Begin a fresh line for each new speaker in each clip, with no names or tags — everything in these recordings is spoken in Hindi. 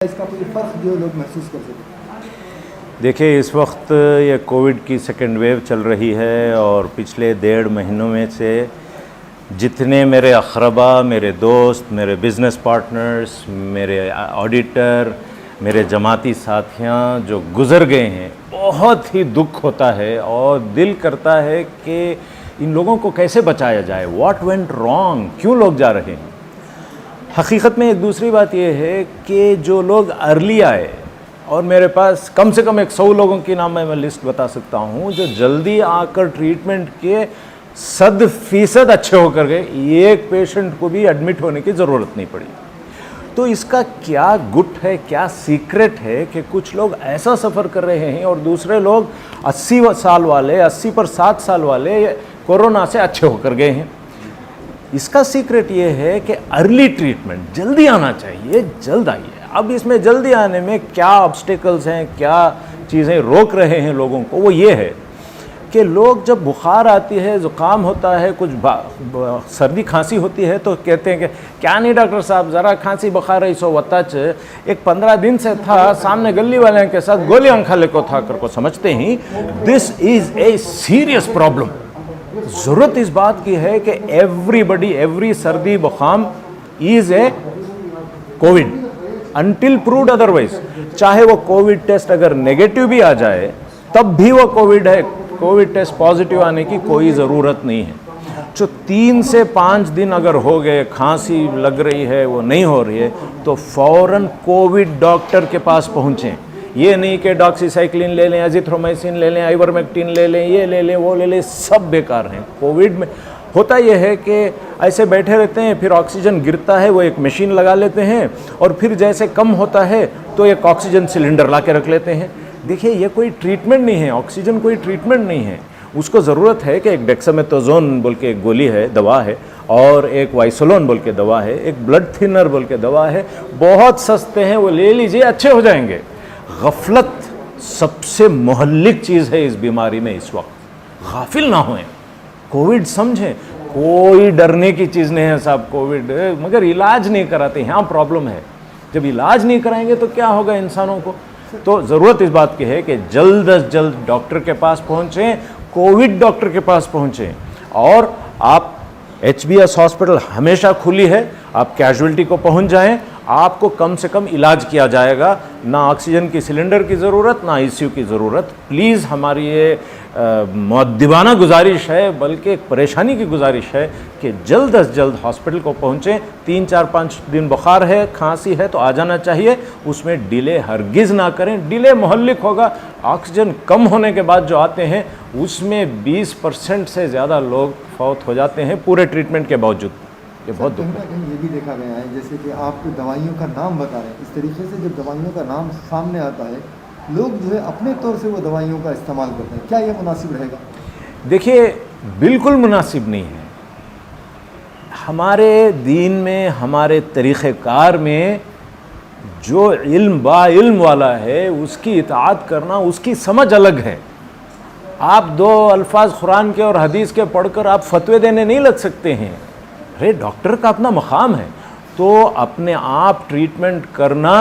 इसका कोई फ़र्क जो लोग महसूस कर सकें?
देखिए, इस वक्त ये कोविड की सेकेंड वेव चल रही है और पिछले 1.5 महीनों में से जितने मेरे अक़रबा, मेरे दोस्त, मेरे बिज़नेस पार्टनर्स, मेरे ऑडिटर, मेरे जमाती साथियाँ जो गुज़र गए हैं, बहुत ही दुख होता है और दिल करता है कि इन लोगों को कैसे बचाया जाए। व्हाट वेंट रॉन्ग, क्यों लोग जा रहे हैं। हकीकत में एक दूसरी बात यह है कि जो लोग अर्ली आए, और मेरे पास कम से कम 100 लोगों की नाम मैं लिस्ट बता सकता हूँ जो जल्दी आकर ट्रीटमेंट के 100% अच्छे होकर गए, एक पेशेंट को भी एडमिट होने की ज़रूरत नहीं पड़ी। तो इसका क्या गुट है, क्या सीक्रेट है कि कुछ लोग ऐसा सफ़र कर रहे हैं और दूसरे लोग 80 साल वाले, 80 पर 7 साल वाले कोरोना से अच्छे होकर गए हैं। इसका सीक्रेट ये है कि अर्ली ट्रीटमेंट, जल्दी आना चाहिए, जल्द आइए। अब इसमें जल्दी आने में क्या ऑब्स्टिकल्स हैं, क्या चीज़ें रोक रहे हैं लोगों को, वो ये है कि लोग जब बुखार आती है, ज़ुकाम होता है, कुछ सर्दी खांसी होती है तो कहते हैं कि क्या नहीं डॉक्टर साहब, ज़रा खांसी बुखार रही सो वत्ताच एक 15 दिन से था, सामने गली वाले के साथ गोलियां खा ले को था कर को समझते ही this is a serious problem. ज़रूरत इस बात की है कि एवरीबडी, एवरी सर्दी बुखाम is a covid until proved otherwise. चाहे वो कोविड टेस्ट अगर नेगेटिव भी आ जाए तब भी वो कोविड है, कोविड टेस्ट पॉजिटिव आने की कोई ज़रूरत नहीं है। जो 3 से 5 दिन अगर हो गए, खांसी लग रही है, वो नहीं हो रही है, तो फ़ौरन कोविड डॉक्टर के पास पहुँचें। ये नहीं कि डॉक्सीसाइक्लिन ले लें, एजिथ्रोमाइसिन ले लें, आइवरमेक्टिन ले लें, ये ले लें, वो ले लें, सब बेकार हैं। कोविड में होता यह है कि ऐसे बैठे रहते हैं, फिर ऑक्सीजन गिरता है, वो एक मशीन लगा लेते हैं और फिर जैसे कम होता है तो एक ऑक्सीजन सिलेंडर ला के रख लेते हैं। देखिए, ये कोई ट्रीटमेंट नहीं है, ऑक्सीजन कोई ट्रीटमेंट नहीं है। उसको ज़रूरत है कि एक डेक्सामेथासोन बोल के एक गोली है, दवा है, और एक वाइसोलोन बोल के दवा है, एक ब्लड थिनर बोल के दवा है, बहुत सस्ते हैं, वो ले लीजिए, अच्छे हो जाएंगे। गफलत सबसे मोहल्लिक चीज़ है इस बीमारी में। इस वक्त गाफिल ना होएं, कोविड समझें, कोई डरने की चीज़ नहीं है साहब कोविड, मगर इलाज नहीं कराते, यहाँ प्रॉब्लम है। जब इलाज नहीं कराएंगे तो क्या होगा इंसानों को। तो ज़रूरत इस बात की है कि जल्द अज जल्द डॉक्टर के पास पहुँचें, कोविड डॉक्टर के पास पहुँचें। और आप HBS हॉस्पिटल हमेशा खुली है, आप कैजुअल्टी को पहुँच जाएं, आपको कम से कम इलाज किया जाएगा। ना ऑक्सीजन की सिलेंडर की ज़रूरत, ना ICU की ज़रूरत। प्लीज़ हमारी ये मुअद्दिबाना गुजारिश है, बल्कि एक परेशानी की गुजारिश है कि जल्द अज जल्द हॉस्पिटल को पहुँचें। 3, 4, 5 दिन बुखार है, खांसी है तो आ जाना चाहिए, उसमें डिले हरगिज़ ना करें। डिले मोहल्लिक होगा। ऑक्सीजन कम होने के बाद जो आते हैं उसमें 20% से ज़्यादा लोग फौत हो जाते हैं पूरे ट्रीटमेंट के बावजूद। ये बहुत दुख है।
कहीं ये भी देखा गया है, जैसे कि आप दवाइयों का नाम बता रहे हैं, इस तरीके से जब दवाइयों का नाम सामने आता है, लोग जो है अपने तौर से वो दवाइयों का इस्तेमाल करते हैं। क्या ये मुनासिब रहेगा?
देखिए, बिल्कुल मुनासिब नहीं है। हमारे दीन में, हमारे तरीक़ेकार में जो इल्म बाइल्म वाला है उसकी इताअत करना, उसकी समझ अलग है। आप 2 अल्फाज कुरान के और हदीस के पढ़कर आप फतवे देने नहीं लग सकते हैं। अरे डॉक्टर का अपना मकाम है। तो अपने आप ट्रीटमेंट करना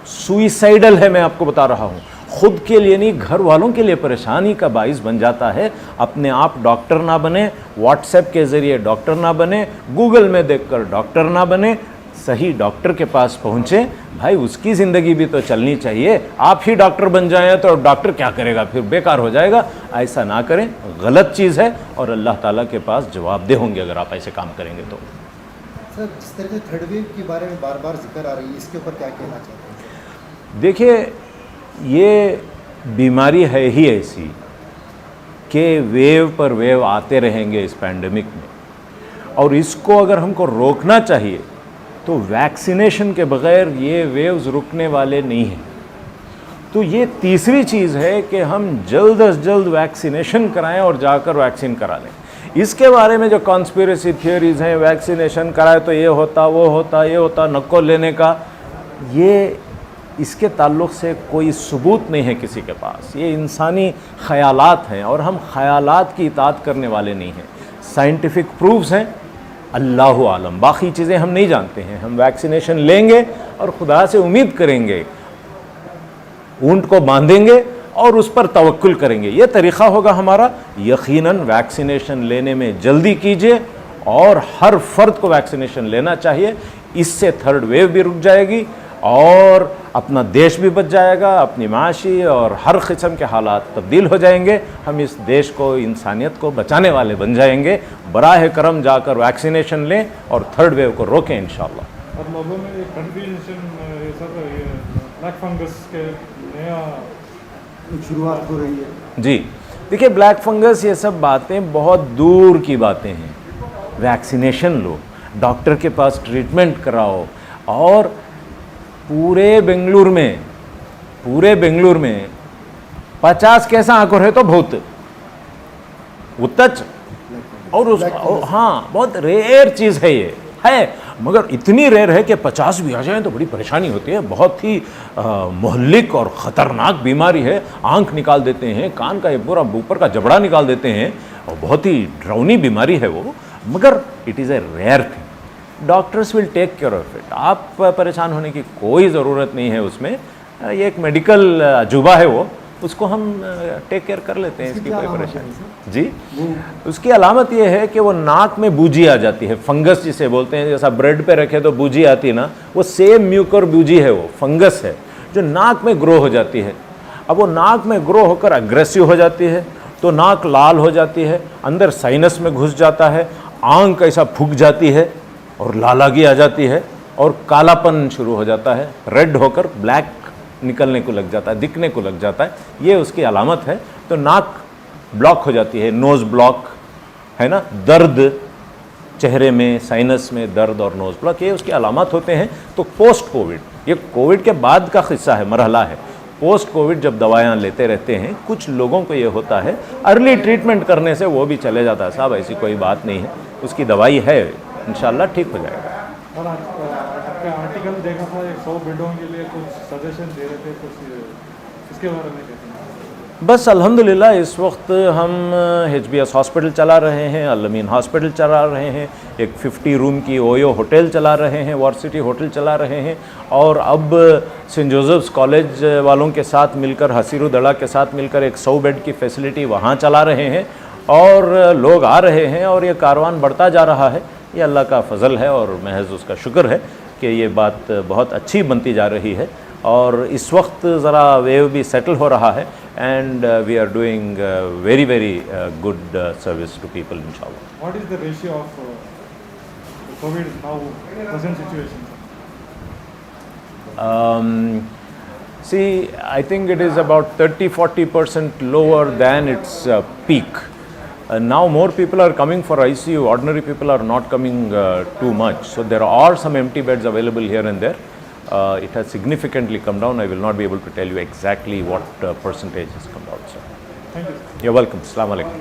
सुइसाइडल है, मैं आपको बता रहा हूँ। खुद के लिए नहीं, घर वालों के लिए परेशानी का बाइस बन जाता है। अपने आप डॉक्टर ना बने, व्हाट्सएप के ज़रिए डॉक्टर ना बने, गूगल में देखकर डॉक्टर ना बने, सही डॉक्टर के पास पहुँचे। भाई उसकी ज़िंदगी भी तो चलनी चाहिए। आप ही डॉक्टर बन जाएं तो डॉक्टर क्या करेगा, फिर बेकार हो जाएगा। ऐसा ना करें, गलत चीज़ है और अल्लाह ताला के पास जवाबदेह होंगे अगर आप ऐसे काम करेंगे तो।
सर, जिस तरह से थर्ड वेव के बारे में बार बार जिक्र आ रही है, इसके ऊपर क्या कहना चाहते हैं?
देखिए, ये बीमारी है ही ऐसी कि वेव पर वेव आते रहेंगे इस पैंडमिक में, और इसको अगर हमको रोकना चाहिए तो वैक्सीनेशन के बग़ैर ये वेव्स रुकने वाले नहीं हैं। तो ये तीसरी चीज़ है कि हम जल्द अज जल्द वैक्सीनेशन कराएं और जाकर वैक्सीन करा लें। इसके बारे में जो कॉन्स्पिरेसी थियोरीज़ हैं, वैक्सीनेशन कराए तो ये होता, वो होता, ये होता, नक्को लेने का, ये इसके ताल्लुक़ से कोई सबूत नहीं है किसी के पास। ये इंसानी ख़यालात हैं और हम ख़यालात की इताअत करने वाले नहीं हैं। साइंटिफिक प्रूफ्स हैं, अल्लाहु आलम, बाकी चीज़ें हम नहीं जानते हैं। हम वैक्सीनेशन लेंगे, और खुदा से उम्मीद करेंगे, ऊंट को बांधेंगे और उस पर तवक्कुल करेंगे। ये तरीक़ा होगा हमारा। यकीनन वैक्सीनेशन लेने में जल्दी कीजिए और हर फर्द को वैक्सीनेशन लेना चाहिए। इससे थर्ड वेव भी रुक जाएगी और अपना देश भी बच जाएगा, अपनी माशी और हर किस्म के हालात तब्दील हो जाएंगे। हम इस देश को, इंसानियत को बचाने वाले बन जाएंगे। बराह करम जाकर वैक्सीनेशन लें और थर्ड वेव को रोकें इंशाअल्लाह।
अब लोगों में एक कन्फ्यूजन सर, ये ब्लैक फंगस के नया
शुरुआत हो रही है।
जी देखिए, ब्लैक फंगस ये सब बातें बहुत दूर की बातें हैं। वैक्सीनेशन लो, डॉक्टर के पास ट्रीटमेंट कराओ और पूरे बेंगलुरु में 50 कैसा आंखों है तो बहुत उत्तच और उस हाँ, बहुत रेयर चीज़ है ये है, मगर इतनी रेयर है कि 50 भी आ जाए तो बड़ी परेशानी होती है। बहुत ही मुहल्लिक और ख़तरनाक बीमारी है। आंख निकाल देते हैं, कान का पूरा ऊपर का जबड़ा निकाल देते हैं और बहुत ही डरावनी बीमारी है वो, मगर it is a rare thing. Doctors will take care of it. आप परेशान होने की कोई ज़रूरत नहीं है उसमें। ये एक मेडिकल अजूबा है वो, उसको हम टेक केयर कर लेते हैं। इसकी कोई परेशानी जी, उसकी अलामत ये है कि वो नाक में बूजी आ जाती है, फंगस जिसे बोलते हैं। जैसा ब्रेड पे रखे तो बूजी आती है ना, वो सेम म्यूकर बूजी है, वो फंगस है जो नाक में ग्रो हो जाती है। अब वो नाक में ग्रो होकर अग्रेसिव हो जाती है तो नाक लाल हो जाती है, अंदर साइनस में घुस जाता है, आंख ऐसा फूक जाती है और लालागी आ जाती है और कालापन शुरू हो जाता है, रेड होकर ब्लैक निकलने को लग जाता है, दिखने को लग जाता है। ये उसकी अलामत है। तो नाक ब्लॉक हो जाती है, नोज़ ब्लॉक है ना, दर्द चेहरे में, साइनस में दर्द और नोज़ ब्लॉक, ये उसकी अलामत होते हैं। तो पोस्ट कोविड, ये कोविड के बाद का हिस्सा है, मरहला है। पोस्ट कोविड जब दवाएं लेते रहते हैं, कुछ लोगों को ये होता है, अर्ली ट्रीटमेंट करने से वो भी चले जाता है। साहब ऐसी कोई बात नहीं है, उसकी दवाई है, इंशाल्लाह ठीक हो जाएगा।
और आपका आर्टिकल देखा था, 100 बेडों के लिए कुछ सजेशन दे रहे थे, कुछ इसके बारे में कहते हैं?
बस अल्हम्दुलिल्लाह इस वक्त हम HBS हॉस्पिटल चला रहे हैं, अल-अमीन हॉस्पिटल चला रहे हैं, एक 50 रूम की ओयो होटल चला रहे हैं, वॉर सिटी होटल चला रहे हैं, और अब सेंट जोसेफ्स कॉलेज वालों के साथ मिलकर, हसीरू दड़ा के साथ मिलकर एक 100 बेड की फैसिलिटी वहाँ चला रहे हैं। और लोग आ रहे हैं और ये कारवान बढ़ता जा रहा है। ये अल्लाह का फ़ज़ल है और महज उसका शुक्र है कि ये बात बहुत अच्छी बनती जा रही है। और इस वक्त ज़रा वेव भी सेटल हो रहा है and we are doing very very good service to people इंशाल्लाह।
What is the ratio of COVID now, present situation?
See, I think it is about 30-40% lower than its peak. Now more people are coming for ICU, ordinary people are not coming too much. So there are some empty beds available here and there. It has significantly come down. I will not be able to tell you exactly what percentage has come down. So,
Thank you.
you're welcome. Assalamu alaikum.